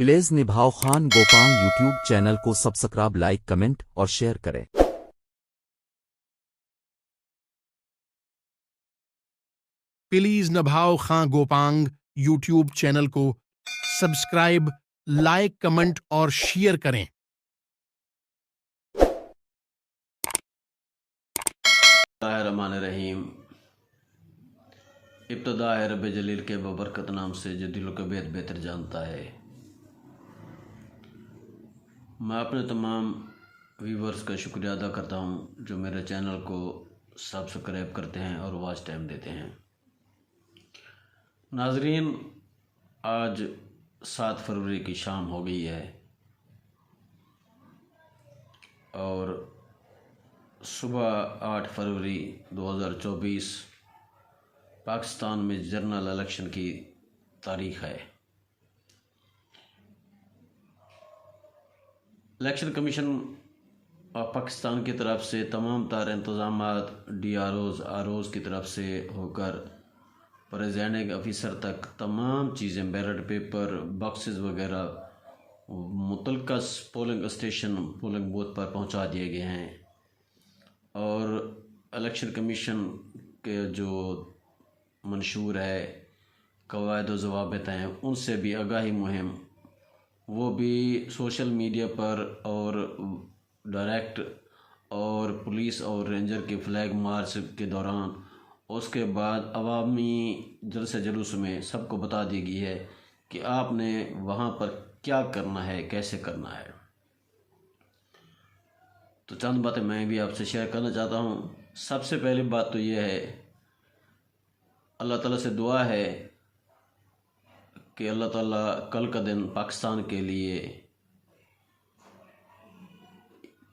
Please Nabhao Khan Gopang YouTube channel کو subscribe, like, comment اور share کریں۔ Please Nabhao Khan Gopang YouTube channel کو سبسکرائب، لائک، کمنٹ اور شیئر کریں۔ بسم اللہ الرحمن الرحیم۔ ابتدا ہے رب جلیل کے ببرکت نام سے جو دل کو بہتر جانتا ہے۔ میں اپنے تمام ویورز کا شکریہ ادا کرتا ہوں جو میرے چینل کو سبسکرائب کرتے ہیں اور واچ ٹائم دیتے ہیں۔ ناظرین، آج 7 فروری کی شام ہو گئی ہے اور صبح 8 فروری 2024 پاکستان میں جنرل الیکشن کی تاریخ ہے۔ الیکشن کمیشن آف پاکستان کی طرف سے تمام تر انتظامات ڈی آر اوز کی طرف سے ہو کر پریزائڈنگ آفیسر تک تمام چیزیں، بیلٹ پیپر، باکسز وغیرہ متعلقہ پولنگ اسٹیشن، پولنگ بوتھ پر پہنچا دیے گئے ہیں، اور الیکشن کمیشن کے جو منشور ہے قواعد و ضوابط ہیں ان سے بھی آگاہی مہم وہ بھی سوشل میڈیا پر اور ڈائریکٹ اور پولیس اور رینجر کے فلیگ مارچ کے دوران، اس کے بعد عوامی جلسے جلوس میں سب کو بتا دی گئی ہے کہ آپ نے وہاں پر کیا کرنا ہے، کیسے کرنا ہے۔ تو چند باتیں میں بھی آپ سے شیئر کرنا چاہتا ہوں۔ سب سے پہلی بات تو یہ ہے، اللہ تعالیٰ سے دعا ہے کہ اللہ تعالیٰ کل کا دن پاکستان کے لیے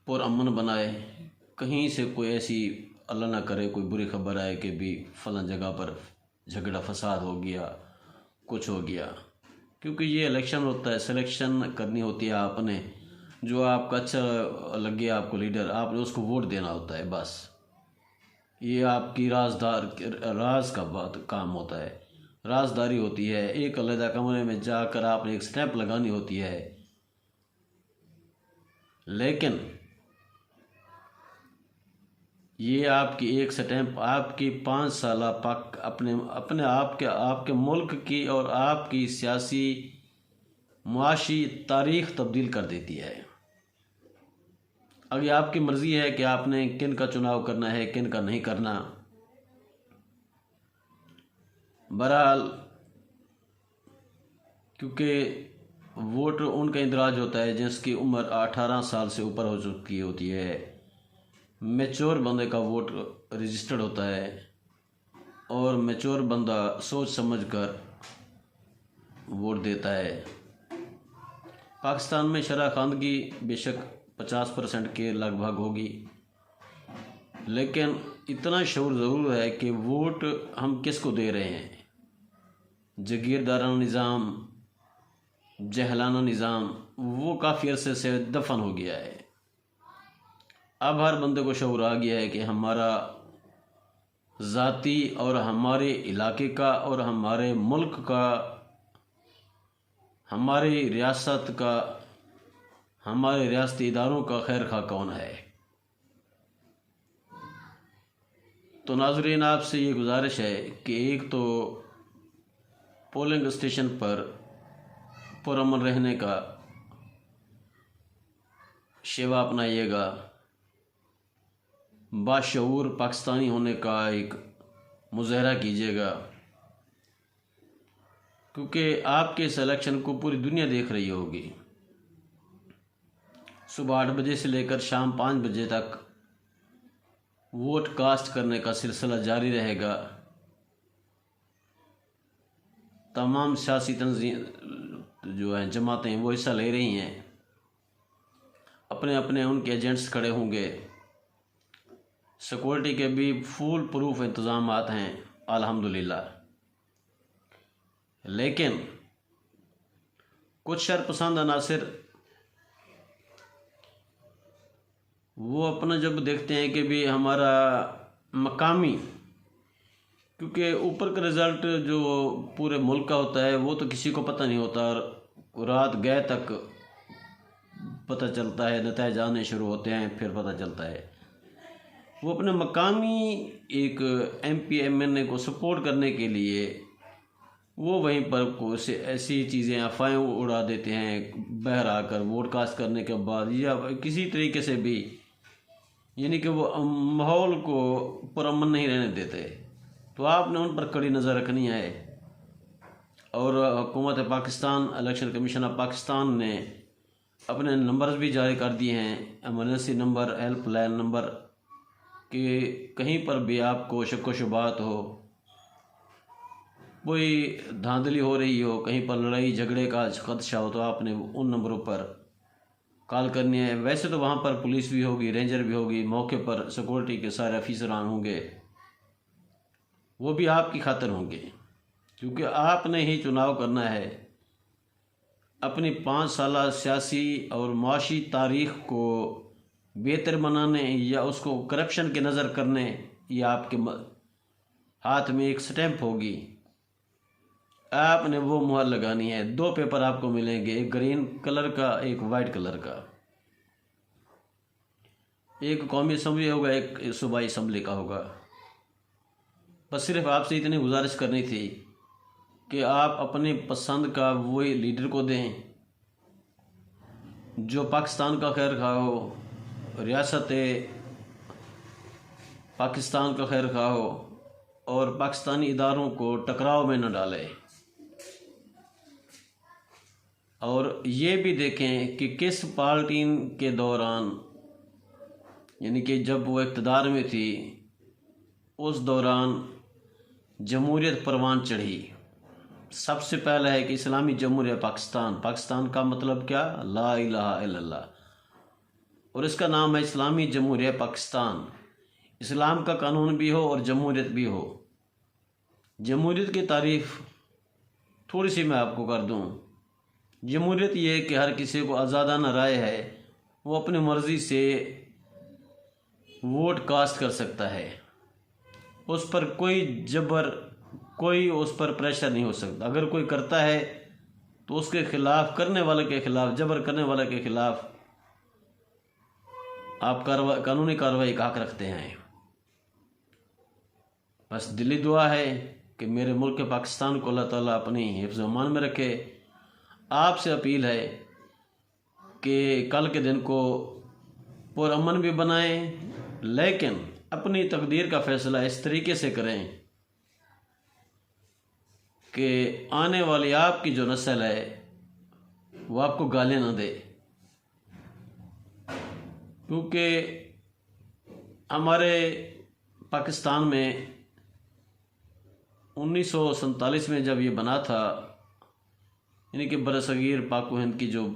پرامن بنائے، کہیں سے کوئی ایسی اللہ نہ کرے کوئی بری خبر آئے کہ بھی فلاں جگہ پر جھگڑا فساد ہو گیا، کچھ ہو گیا، کیونکہ یہ الیکشن ہوتا ہے، سلیکشن کرنی ہوتی ہے آپ نے، جو آپ کا اچھا لگے آپ کو لیڈر، آپ نے اس کو ووٹ دینا ہوتا ہے، بس یہ آپ کی راز کا کام ہوتا ہے، رازداری ہوتی ہے۔ ایک علیحدہ کمرے میں جا کر آپ نے ایک سٹیمپ لگانی ہوتی ہے، لیکن یہ آپ کی ایک سٹیمپ آپ کی 5 سالہ اپنے آپ کے ملک کی اور آپ کی سیاسی معاشی تاریخ تبدیل کر دیتی ہے۔ اب یہ آپ کی مرضی ہے کہ آپ نے کن کا چناؤ کرنا ہے، کن کا نہیں کرنا۔ بہرحال کیونکہ ووٹ ان کا اندراج ہوتا ہے جس کی عمر 18 سال سے اوپر ہو چکی ہوتی ہے، میچور بندے کا ووٹ رجسٹرڈ ہوتا ہے، اور میچور بندہ سوچ سمجھ کر ووٹ دیتا ہے۔ پاکستان میں شرح خواندگی بے شک 50% کے لگ بھگ ہوگی، لیکن اتنا شعور ضرور ہے کہ ووٹ ہم کس کو دے رہے ہیں۔ جگیردارانہ نظام، جہلانہ نظام وہ کافی عرصے سے دفن ہو گیا ہے۔ اب ہر بندے کو شعور آ گیا ہے کہ ہمارا ذاتی اور ہمارے علاقے کا اور ہمارے ملک کا، ہماری ریاست کا، ہمارے ریاستی اداروں کا خیر خواہ کون ہے۔ تو ناظرین، آپ سے یہ گزارش ہے کہ ایک تو پولنگ اسٹیشن پر پرامن رہنے کا شیوا اپنائیے گا، باشعور پاکستانی ہونے کا ایک مظاہرہ کیجیے گا، کیونکہ آپ کے اس الیکشن کو پوری دنیا دیکھ رہی ہوگی۔ صبح 8 بجے سے لے کر شام 5 بجے تک ووٹ کاسٹ کرنے کا سلسلہ جاری رہے گا۔ تمام سیاسی تنظیم جو ہیں، جماعتیں، وہ حصہ لے رہی ہیں، اپنے اپنے ان کے ایجنٹس کھڑے ہوں گے، سیکورٹی کے بھی فول پروف انتظامات ہیں الحمدللہ۔ لیکن کچھ شرپسند عناصر وہ اپنا جب دیکھتے ہیں کہ بھی ہمارا مقامی، کیونکہ اوپر کا رزلٹ جو پورے ملک کا ہوتا ہے وہ تو کسی کو پتہ نہیں ہوتا، اور رات گئے تک پتہ چلتا ہے، نتائج آنے شروع ہوتے ہیں، پھر پتہ چلتا ہے۔ وہ اپنے مقامی ایک ایم پی ایم این اے کو سپورٹ کرنے کے لیے وہ وہیں پر ایسی چیزیں افواہیں اڑا دیتے ہیں باہر آ کر ووٹ کاسٹ کرنے کے بعد، یا کسی طریقے سے بھی، یعنی کہ وہ ماحول کو پرامن نہیں رہنے دیتے۔ تو آپ نے ان پر کڑی نظر رکھنی ہے، اور حکومت Pakistan, election commission of Pakistan نے اپنے نمبرز بھی جاری کر دیے ہیں، emergency number, help line number, کہ کہیں پر بھی آپ کو شک و شبہات ہو، کوئی دھاندلی ہو رہی ہو، کہیں پر لڑائی جھگڑے کا خدشہ ہو، تو آپ نے ان نمبروں پر کال کرنی ہے۔ ویسے تو وہاں پر پولیس بھی ہوگی، رینجر بھی ہوگی، موقع پر سیکورٹی کے سارے افسران ہوں گے، وہ بھی آپ کی خاطر ہوں گے، کیونکہ آپ نے ہی چناؤ کرنا ہے۔ اپنی 5 سالہ سیاسی اور معاشی تاریخ کو بہتر بنانے یا اس کو کرپشن کی نظر کرنے، یہ آپ کے ہاتھ میں ایک سٹیمپ ہوگی، آپ نے وہ مہر لگانی ہے۔ 2 پیپر آپ کو ملیں گے، ایک گرین کلر کا، ایک وائٹ کلر کا، ایک قومی اسمبلی ہوگا، ایک صوبائی اسمبلی کا ہوگا۔ بس صرف آپ سے اتنی گزارش کرنی تھی کہ آپ اپنی پسند کا وہی لیڈر کو دیں جو پاکستان کا خیر خواہ ہو، ریاست پاکستان کا خیر خواہ ہو، اور پاکستانی اداروں کو ٹکراؤ میں نہ ڈالے۔ اور یہ بھی دیکھیں کہ کس پارٹی کے دوران، یعنی کہ جب وہ اقتدار میں تھی، اس دوران جمہوریت پروان چڑھی۔ سب سے پہلا ہے کہ اسلامی جمہوریہ پاکستان، پاکستان کا مطلب کیا؟ لا الہ الا اللہ، اور اس کا نام ہے اسلامی جمہوریہ پاکستان۔ اسلام کا قانون بھی ہو اور جمہوریت بھی ہو۔ جمہوریت کی تعریف تھوڑی سی میں آپ کو کر دوں۔ جمہوریت یہ ہے کہ ہر کسی کو آزادانہ رائے ہے، وہ اپنی مرضی سے ووٹ کاسٹ کر سکتا ہے، اس پر کوئی جبر، کوئی اس پر پریشر نہیں ہو سکتا۔ اگر کوئی کرتا ہے تو اس کے خلاف، کرنے والے کے خلاف، جبر کرنے والے کے خلاف آپ قانونی کارروائی کا حق رکھتے ہیں۔ بس دلی دعا ہے کہ میرے ملک پاکستان کو اللہ تعالیٰ اپنی حفظ و امان میں رکھے۔ آپ سے اپیل ہے کہ کل کے دن کو پرامن بھی بنائیں، لیکن اپنی تقدیر کا فیصلہ اس طریقے سے کریں کہ آنے والی آپ کی جو نسل ہے وہ آپ کو گالیاں نہ دے، کیونکہ ہمارے پاکستان میں 1947 میں جب یہ بنا تھا، یعنی کہ برصغیر پاک و ہند کی جو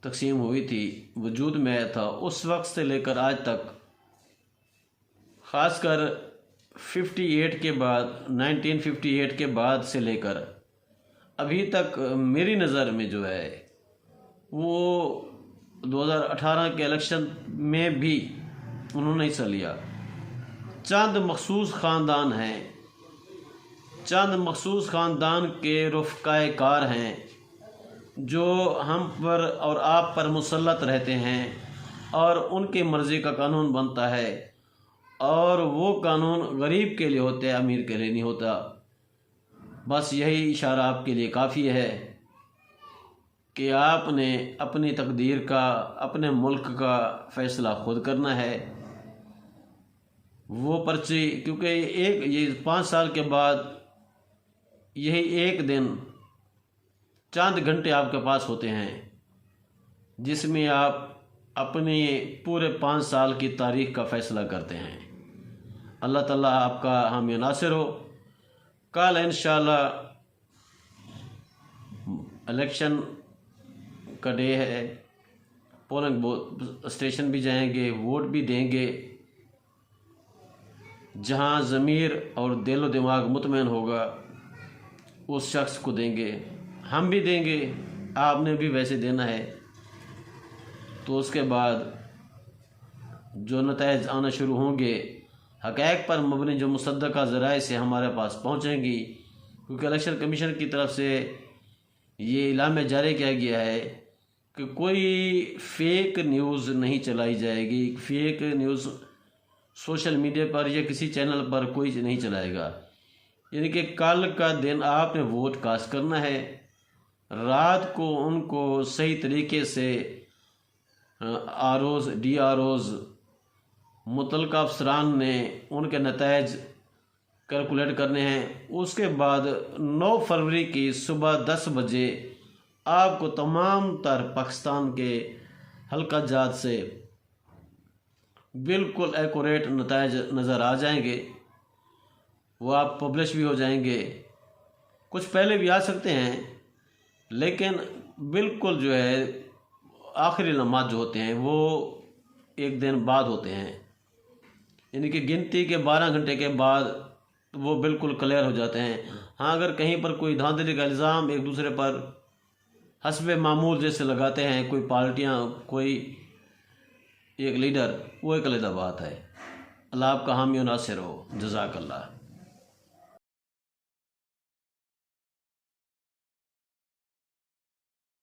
تقسیم ہوئی تھی، وجود میں آیا تھا، اس وقت سے لے کر آج تک، خاص کر 58 کے بعد، 1958 کے بعد سے لے کر ابھی تک میری نظر میں جو ہے وہ 2018 کے الیکشن میں بھی انہوں نے حصہ لیا۔ چند مخصوص خاندان ہیں، چند مخصوص خاندان کے رفقائے کار ہیں جو ہم پر اور آپ پر مسلط رہتے ہیں، اور ان کی مرضی کا قانون بنتا ہے، اور وہ قانون غریب کے لیے ہوتا ہے، امیر کے لیے نہیں ہوتا۔ بس یہی اشارہ آپ کے لیے کافی ہے کہ آپ نے اپنی تقدیر کا، اپنے ملک کا فیصلہ خود کرنا ہے۔ وہ پرچی، کیونکہ یہ 5 سال کے بعد یہی ایک دن، چند گھنٹے آپ کے پاس ہوتے ہیں جس میں آپ اپنی پورے 5 سال کی تاریخ کا فیصلہ کرتے ہیں۔ اللہ تعالیٰ آپ کا حامی ناصر ہو۔ کل انشاءاللہ الیکشن کا ڈے ہے، پولنگ اسٹیشن بھی جائیں گے، ووٹ بھی دیں گے، جہاں ضمیر اور دل و دماغ مطمئن ہوگا اس شخص کو دیں گے۔ ہم بھی دیں گے، آپ نے بھی ویسے دینا ہے۔ تو اس کے بعد جو نتائج آنا شروع ہوں گے، حقائق پر مبنی جو مصدقہ ذرائع سے ہمارے پاس پہنچیں گی، کیونکہ الیکشن کمیشن کی طرف سے یہ اعلان جاری کیا گیا ہے کہ کوئی فیک نیوز نہیں چلائی جائے گی، فیک نیوز سوشل میڈیا پر یا کسی چینل پر کوئی نہیں چلائے گا۔ یعنی کہ کل کا دن آپ نے ووٹ کاسٹ کرنا ہے، رات کو ان کو صحیح طریقے سے R Os D R Os متعلقہ افسران نے ان کے نتائج کیلکولیٹ کرنے ہیں۔ اس کے بعد 9 فروری کی صبح 10 بجے آپ کو تمام تر پاکستان کے حلقہ جات سے بالکل ایکوریٹ نتائج نظر آ جائیں گے، وہ آپ پبلش بھی ہو جائیں گے۔ کچھ پہلے بھی آ سکتے ہیں، لیکن بالکل جو ہے آخری لمحات جو ہوتے ہیں وہ ایک دن بعد ہوتے ہیں، یعنی کہ گنتی کے 12 گھنٹے کے بعد وہ بالکل کلیئر ہو جاتے ہیں۔ ہاں اگر کہیں پر کوئی دھاندلی کا الزام ایک دوسرے پر حسب معمول جیسے لگاتے ہیں کوئی پارٹیاں، کوئی ایک لیڈر، وہ ایک علیحدہ بات ہے۔ اللہ آپ کا حامی و ناصر ہو۔ جزاک اللہ۔